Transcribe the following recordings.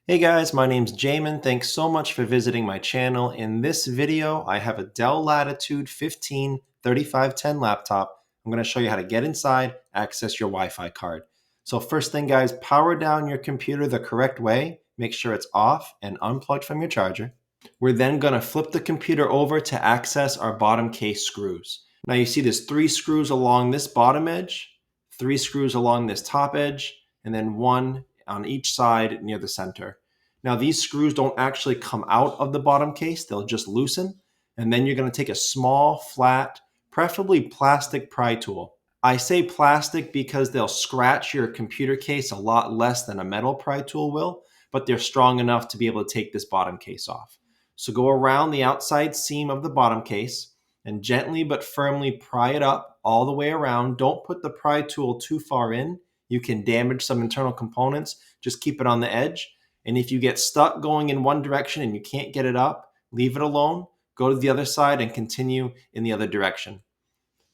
Hey guys, my name's Jamin. Thanks so much for visiting my channel. In this video, I have a Dell Latitude 15-3510 laptop. I'm going to show you how to get inside, access your Wi-Fi card. So first thing guys, power down your computer the correct way. Make sure it's off and unplugged from your charger. We're then going to flip the computer over to access our bottom case screws. Now you see there's 3 screws along this bottom edge, 3 screws along this top edge, and then 1 on each side near the center. Now these screws don't actually come out of the bottom case, they'll just loosen. And then you're going to take a small, flat, preferably plastic pry tool. I say plastic because they'll scratch your computer case a lot less than a metal pry tool will, but they're strong enough to be able to take this bottom case off. So go around the outside seam of the bottom case and gently but firmly pry it up all the way around. Don't put the pry tool too far in. You can damage some internal components. Just keep it on the edge. And if you get stuck going in one direction and you can't get it up, leave it alone, go to the other side and continue in the other direction.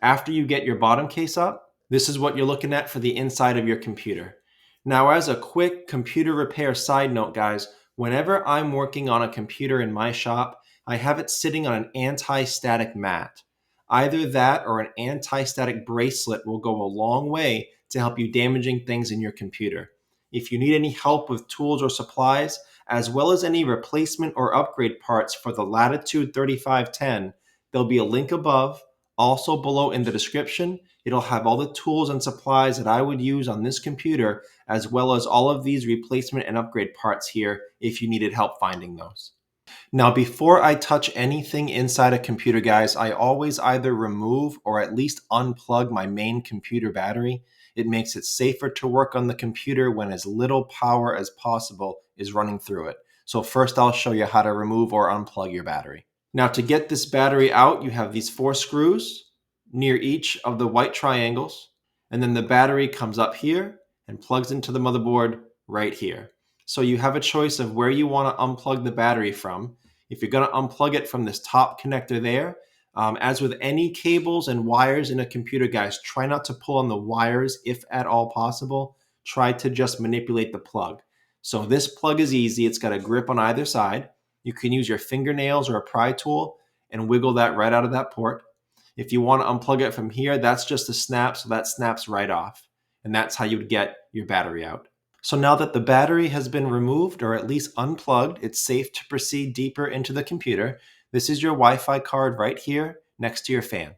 After you get your bottom case up, this is what you're looking at for the inside of your computer. Now, as a quick computer repair side note, guys, whenever I'm working on a computer in my shop, I have it sitting on an anti-static mat. Either that or an anti-static bracelet will go a long way to help you damaging things in your computer. If you need any help with tools or supplies, as well as any replacement or upgrade parts for the Latitude 3510, there'll be a link above. Also below in the description, it'll have all the tools and supplies that I would use on this computer, as well as all of these replacement and upgrade parts here if you needed help finding those. Now, before I touch anything inside a computer, guys, I always either remove or at least unplug my main computer battery. It makes it safer to work on the computer when as little power as possible is running through it. So first I'll show you how to remove or unplug your battery. Now to get this battery out, you have these 4 screws near each of the white triangles, and then the battery comes up here and plugs into the motherboard right here. So you have a choice of where you want to unplug the battery from. If you're going to unplug it from this top connector there, as with any cables and wires in a computer, guys, try not to pull on the wires if at all possible. Try to just manipulate the plug. So this plug is easy. It's got a grip on either side. You can use your fingernails or a pry tool and wiggle that right out of that port. If you want to unplug it from here, that's just a snap, so that snaps right off. And that's how you would get your battery out. So now that the battery has been removed or at least unplugged, it's safe to proceed deeper into the computer. This is your Wi-Fi card right here next to your fan.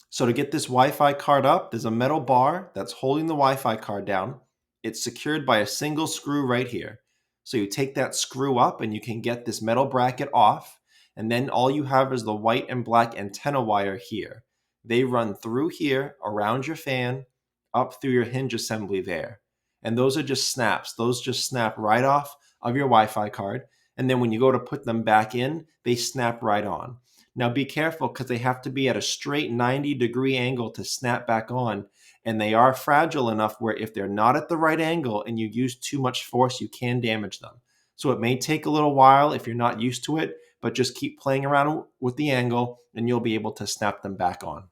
So to get this Wi-Fi card up, there's a metal bar that's holding the Wi-Fi card down. It's secured by a single screw right here. So you take that screw up and you can get this metal bracket off. And then all you have is the white and black antenna wire here. They run through here, around your fan, up through your hinge assembly there. And those are just snaps. Those just snap right off of your Wi-Fi card. And then when you go to put them back in, they snap right on. Now be careful because they have to be at a straight 90-degree angle to snap back on. And they are fragile enough where if they're not at the right angle and you use too much force, you can damage them. So it may take a little while if you're not used to it, but just keep playing around with the angle and you'll be able to snap them back on.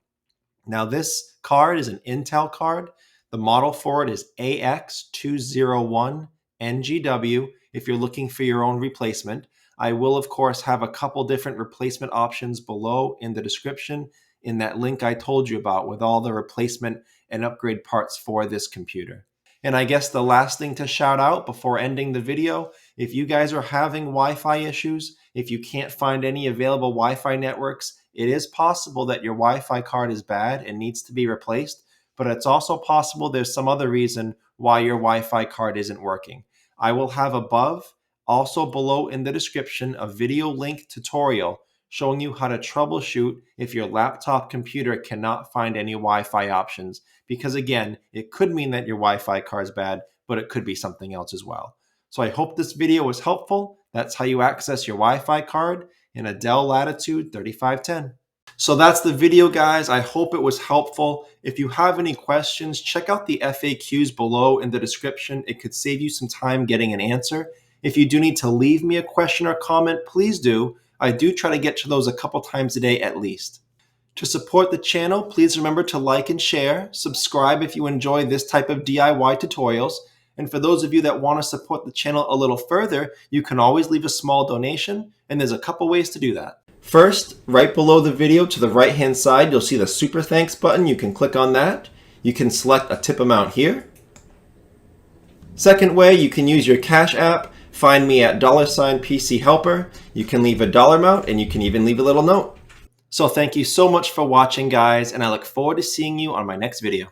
Now this card is an Intel card. The model for it is AX201NGW if you're looking for your own replacement. I will, of course, have a couple different replacement options below in the description in that link I told you about with all the replacement and upgrade parts for this computer. And I guess the last thing to shout out before ending the video, if you guys are having Wi-Fi issues, if you can't find any available Wi-Fi networks, it is possible that your Wi-Fi card is bad and needs to be replaced, but it's also possible there's some other reason why your Wi-Fi card isn't working. I will have above, also below in the description, a video link tutorial showing you how to troubleshoot if your laptop computer cannot find any Wi-Fi options. Because again, it could mean that your Wi-Fi card is bad, but it could be something else as well. So I hope this video was helpful. That's how you access your Wi-Fi card in a Dell Latitude 3510. So that's the video, guys. I hope it was helpful. If you have any questions, check out the FAQs below in the description. It could save you some time getting an answer. If you do need to leave me a question or comment, please do. I do try to get to those a couple times a day at least. To support the channel, please remember to like and share, subscribe if you enjoy this type of DIY tutorials, And for those of you that want to support the channel a little further, you can always leave a small donation, and there's a couple ways to do that. First, right below the video to the right-hand side, you'll see the Super Thanks button. You can click on that. You can select a tip amount here. Second way, you can use your Cash App. Find me at $PC Helper. You can leave a dollar amount, and you can even leave a little note. So thank you so much for watching, guys, and I look forward to seeing you on my next video.